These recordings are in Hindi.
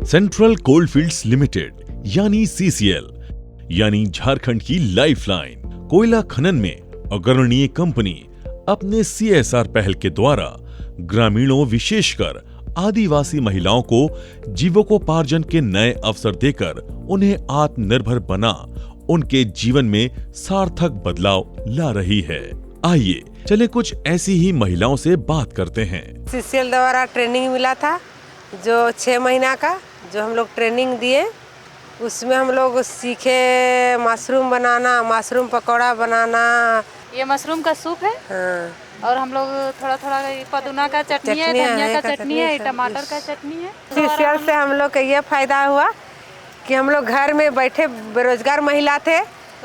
सेंट्रल कोलफील्ड्स लिमिटेड यानी सीसीएल यानी झारखंड की लाइफलाइन कोयला खनन में अग्रणीय कंपनी अपने सीएसआर पहल के द्वारा ग्रामीणों विशेषकर आदिवासी महिलाओं को जीविकोपार्जन के नए अवसर देकर उन्हें आत्मनिर्भर बना उनके जीवन में सार्थक बदलाव ला रही है। आइए चले कुछ ऐसी ही महिलाओं से बात करते हैं। सीसीएल द्वारा ट्रेनिंग मिला था जो 6 महीना का जो हम लोग ट्रेनिंग दिए, उसमें हम लोग सीखे मशरूम बनाना, मशरूम पकौड़ा बनाना। ये मशरूम का सूप है। हाँ। और हम लोग थोड़ा थोड़ा पुदीना का चटनी है, धनिया का चटनी है, टमाटर का चटनी है। सीसीएल से हम लोग का ये फायदा हुआ कि हम लोग घर में बैठे बेरोजगार महिला थे,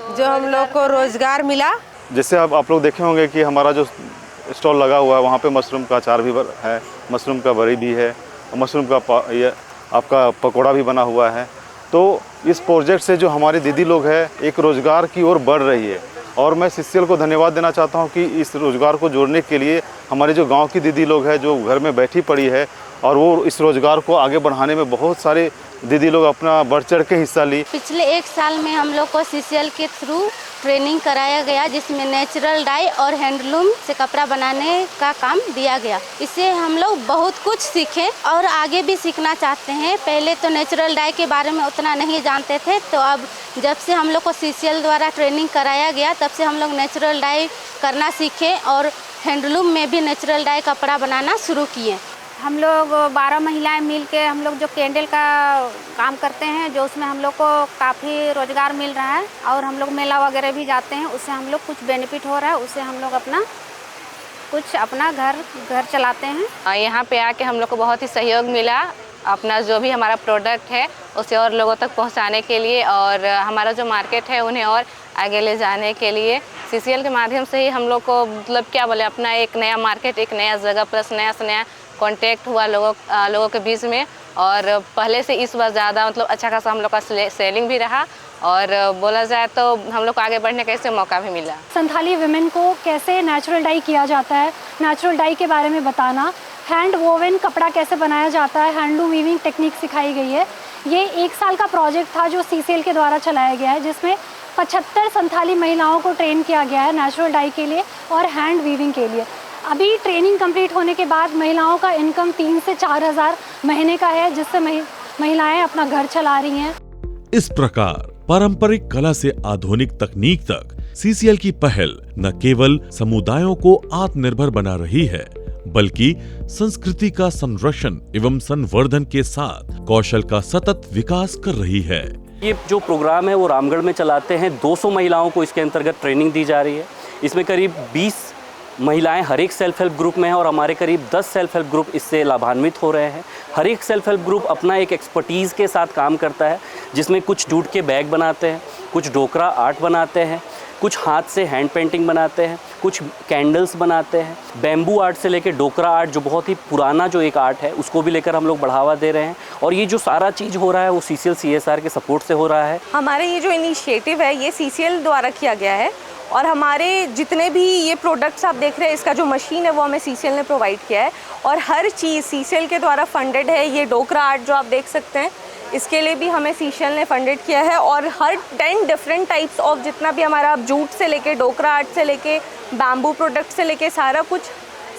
जो हम लोग को रोजगार मिला। जैसे आप लोग देखे होंगे कि हमारा जो स्टॉल लगा हुआ है वहाँ पे मशरूम का अचार भी है, मशरूम का बड़ी भी है, और मशरूम का ये आपका पकोड़ा भी बना हुआ है। तो इस प्रोजेक्ट से जो हमारी दीदी लोग हैं एक रोज़गार की ओर बढ़ रही है, और मैं सीसीएल को धन्यवाद देना चाहता हूं कि इस रोज़गार को जोड़ने के लिए हमारे जो गांव की दीदी लोग हैं जो घर में बैठी पड़ी है, और वो इस रोज़गार को आगे बढ़ाने में बहुत सारे दीदी लोग अपना बढ़ चढ़ के हिस्सा ली। पिछले 1 साल में हम लोग को सीसीएल के थ्रू ट्रेनिंग कराया गया, जिसमें नेचुरल डाई और हैंडलूम से कपड़ा बनाने का काम दिया गया। इससे हम लोग बहुत कुछ सीखे और आगे भी सीखना चाहते हैं। पहले तो नेचुरल डाई के बारे में उतना नहीं जानते थे, तो अब जब से हम लोग को सीसीएल द्वारा ट्रेनिंग कराया गया तब से हम लोग नेचुरल डाई करना सीखे और हैंडलूम में भी नेचुरल डाई कपड़ा बनाना शुरू किए। हम लोग 12 महिलाएं मिलके हम लोग जो कैंडल का काम करते हैं, जो उसमें हम लोग को काफ़ी रोज़गार मिल रहा है, और हम लोग मेला वगैरह भी जाते हैं, उससे हम लोग कुछ बेनिफिट हो रहा है, उससे हम लोग अपना घर चलाते हैं। यहाँ पे आके हम लोग को बहुत ही सहयोग मिला अपना जो भी हमारा प्रोडक्ट है उसे और लोगों तक पहुँचाने के लिए, और हमारा जो मार्केट है उन्हें और आगे ले जाने के लिए सीसीएल के माध्यम से ही हम लोग को मतलब क्या बोले अपना एक नया मार्केट, एक नया जगह प्लस नया से नया कांटेक्ट हुआ लोगों के बीच में, और पहले से इस बार ज़्यादा मतलब अच्छा खासा हम लोग का सेलिंग भी रहा, और बोला जाए तो हम लोग को आगे बढ़ने का इससे मौका भी मिला। संथाली विमेन को कैसे नेचुरल डाई किया जाता है, नेचुरल डाई के बारे में बताना, हैंड वोवन कपड़ा कैसे बनाया जाता है, हैंडलूम वीविंग टेक्निक सिखाई गई है। ये 1 साल का प्रोजेक्ट था जो सीसीएल के द्वारा चलाया गया है, जिसमें 75 संथाली महिलाओं को ट्रेन किया गया है नेचुरल डाई के लिए और हैंड वीविंग के लिए। अभी ट्रेनिंग कंप्लीट होने के बाद महिलाओं का इनकम 3 से 4 हज़ार महीने का है, जिससे महिलाएं अपना घर चला रही हैं। इस प्रकार पारंपरिक कला से आधुनिक तकनीक तक सीसीएल की पहल न केवल समुदायों को आत्मनिर्भर बना रही है, बल्कि संस्कृति का संरक्षण एवं संवर्धन के साथ कौशल का सतत विकास कर रही है। ये जो प्रोग्राम है वो रामगढ़ में चलाते हैं। 200 महिलाओं को इसके अंतर्गत ट्रेनिंग दी जा रही है। इसमें करीब 20 महिलाएं हर एक सेल्फ हेल्प ग्रुप में हैं, और हमारे करीब 10 सेल्फ हेल्प ग्रुप इससे लाभान्वित हो रहे हैं। हर एक सेल्फ हेल्प ग्रुप अपना एक एक्सपर्टीज़ के साथ काम करता है, जिसमें कुछ जूट के बैग बनाते हैं, कुछ डोकरा आर्ट बनाते हैं, कुछ हाथ से हैंड पेंटिंग बनाते हैं, कुछ कैंडल्स बनाते हैं। बैम्बू आर्ट से लेकर डोकरा आर्ट जो बहुत ही पुराना जो एक आर्ट है उसको भी लेकर हम लोग बढ़ावा दे रहे हैं, और ये जो सारा चीज़ हो रहा है वो सीसीएल सीएसआर के सपोर्ट से हो रहा है। हमारे ये जो इनिशिएटिव है ये सीसीएल द्वारा किया गया है, और हमारे जितने भी ये प्रोडक्ट्स आप देख रहे हैं इसका जो मशीन है वो हमें सीसीएल ने प्रोवाइड किया है, और हर चीज़ सीसीएल के द्वारा फंडेड है। ये डोकरा आर्ट जो आप देख सकते हैं इसके लिए भी हमें सीसीएल ने फंडेड किया है, और हर 10 डिफरेंट टाइप्स ऑफ जितना भी हमारा जूट से लेके डोकरा आर्ट से लेके बैम्बू प्रोडक्ट से लेके सारा कुछ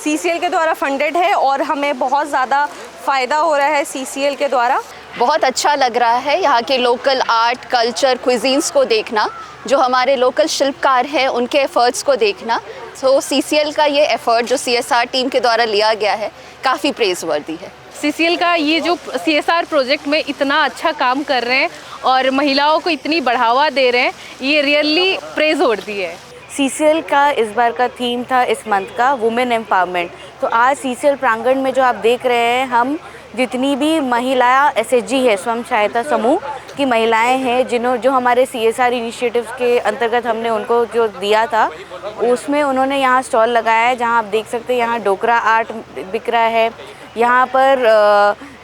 सीसीएल के द्वारा फंडेड है, और हमें बहुत ज़्यादा फ़ायदा हो रहा है सीसीएल के द्वारा। बहुत अच्छा लग रहा है यहाँ के लोकल आर्ट, कल्चर, क्विजीन्स को देखना, जो हमारे लोकल शिल्पकार हैं उनके एफर्ट्स को देखना। सो सीसीएल का ये एफर्ट जो सीएसआर टीम के द्वारा लिया गया है काफ़ी प्रेज़वर्दी है। सीसीएल का ये जो सीएसआर प्रोजेक्ट में इतना अच्छा काम कर रहे हैं और महिलाओं को इतनी बढ़ावा दे रहे हैं, ये रियली प्रेज होती है। सीसीएल का इस बार का थीम था इस मंथ का वुमेन एम्पावरमेंट। तो आज सीसीएल प्रांगण में जो आप देख रहे हैं, हम जितनी भी महिला एसएचजी है, स्वयं सहायता समूह की महिलाएं हैं, जो हमारे सीएसआर इनिशिएटिव्स के अंतर्गत हमने उनको जो दिया था, उसमें उन्होंने यहाँ स्टॉल लगाया है, जहाँ आप देख सकते हैं यहाँ डोकरा आर्ट बिक रहा है। यहाँ पर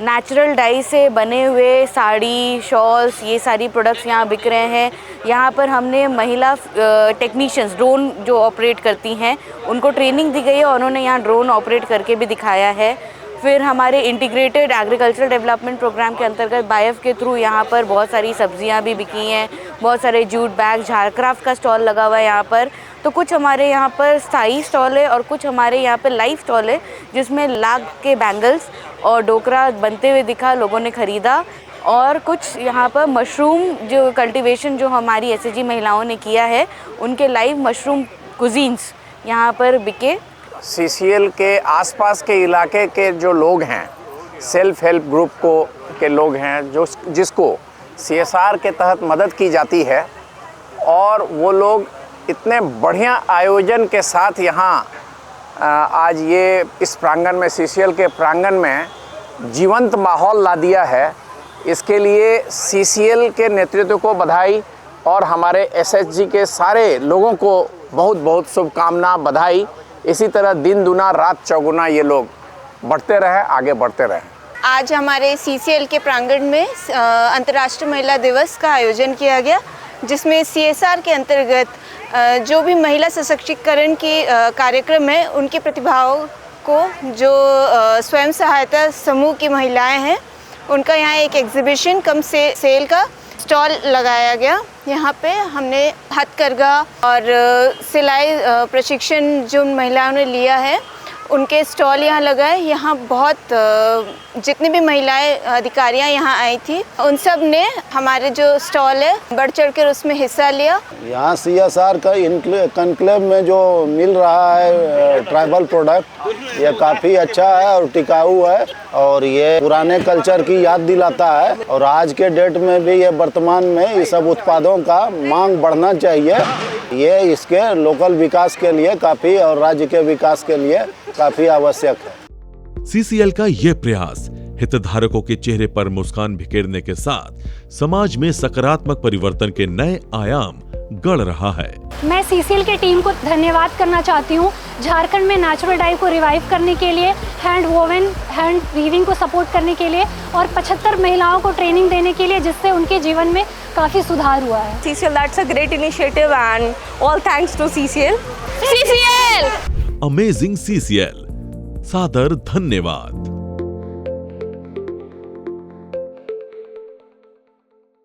नेचुरल डाई से बने हुए साड़ी, शॉल्स, ये सारी प्रोडक्ट्स यहाँ बिक रहे हैं। यहाँ पर हमने महिला टेक्नीशियंस, ड्रोन जो ऑपरेट करती हैं, उनको ट्रेनिंग दी गई है और उन्होंने यहाँ ड्रोन ऑपरेट करके भी दिखाया है। फिर हमारे इंटीग्रेटेड एग्रीकल्चर डेवलपमेंट प्रोग्राम के अंतर्गत बायफ के थ्रू यहाँ पर बहुत सारी सब्जियाँ भी बिकी हैं, बहुत सारे जूट बैग, झारक्राफ्ट का स्टॉल लगा हुआ है यहाँ पर। तो कुछ हमारे यहाँ पर स्थायी स्टॉल है और कुछ हमारे यहाँ पर लाइव स्टॉल है, जिसमें लाख के बैंगल्स और डोकरा बनते हुए दिखा, लोगों ने ख़रीदा। और कुछ यहाँ पर मशरूम जो कल्टीवेशन जो हमारी एसएचजी महिलाओं ने किया है, उनके लाइव मशरूम कुजीन्स यहाँ पर बिके। सीसीएल के आसपास के इलाके के जो लोग हैं, सेल्फ हेल्प ग्रुप के लोग हैं, जो जिसको सीएसआर के तहत मदद की जाती है, और वो लोग इतने बढ़िया आयोजन के साथ यहाँ आज ये इस प्रांगण में, सीसीएल के प्रांगण में जीवंत माहौल ला दिया है। इसके लिए सीसीएल के नेतृत्व को बधाई और हमारे एसएचजी के सारे लोगों को बहुत बहुत शुभकामना, बधाई। इसी तरह दिन दुना रात चौगुना ये लोग बढ़ते रहें, आगे बढ़ते रहें। आज हमारे सीसीएल के प्रांगण में अंतर्राष्ट्रीय महिला दिवस का आयोजन किया गया, जिसमें सीएसआर के अंतर्गत जो भी महिला सशक्तिकरण के कार्यक्रम है, उनकी प्रतिभाओं को, जो स्वयं सहायता समूह की महिलाएं हैं, उनका यहाँ एक एग्जीबिशन कम सेल का स्टॉल लगाया गया। यहाँ पे हमने हथकरघा और सिलाई प्रशिक्षण जो महिलाओं ने लिया है, उनके स्टॉल यहाँ लगाए। यहाँ बहुत जितनी भी महिलाएं अधिकारियाँ यहाँ आई थी, उन सब ने हमारे जो स्टॉल है बढ़ चढ़ कर उसमें हिस्सा लिया। यहाँ सीएसआर का कॉन्क्लेव में जो मिल रहा है ट्राइबल प्रोडक्ट, ये काफ़ी अच्छा है और टिकाऊ है, और ये पुराने कल्चर की याद दिलाता है। और आज के डेट में भी ये वर्तमान में इस सब उत्पादों का मांग बढ़ना चाहिए। ये इसके लोकल विकास के लिए काफ़ी, और राज्य के विकास के लिए काफ़ी आवश्यक है। सीसीएल का यह प्रयास हितधारकों के चेहरे पर मुस्कान बिखेरने के साथ समाज में सकारात्मक परिवर्तन के नए आयाम गढ़ रहा है। मैं सीसीएल की टीम को धन्यवाद करना चाहती हूँ, झारखंड में नेचुरल डाई को रिवाइव करने के लिए, हैंड वीविंग को सपोर्ट करने के लिए और 75 महिलाओं को ट्रेनिंग देने के लिए, जिससे उनके जीवन में काफ़ी सुधार हुआ है। CCL, that's a great initiative and all thanks to CCL. Amazing CCL, सादर धन्यवाद।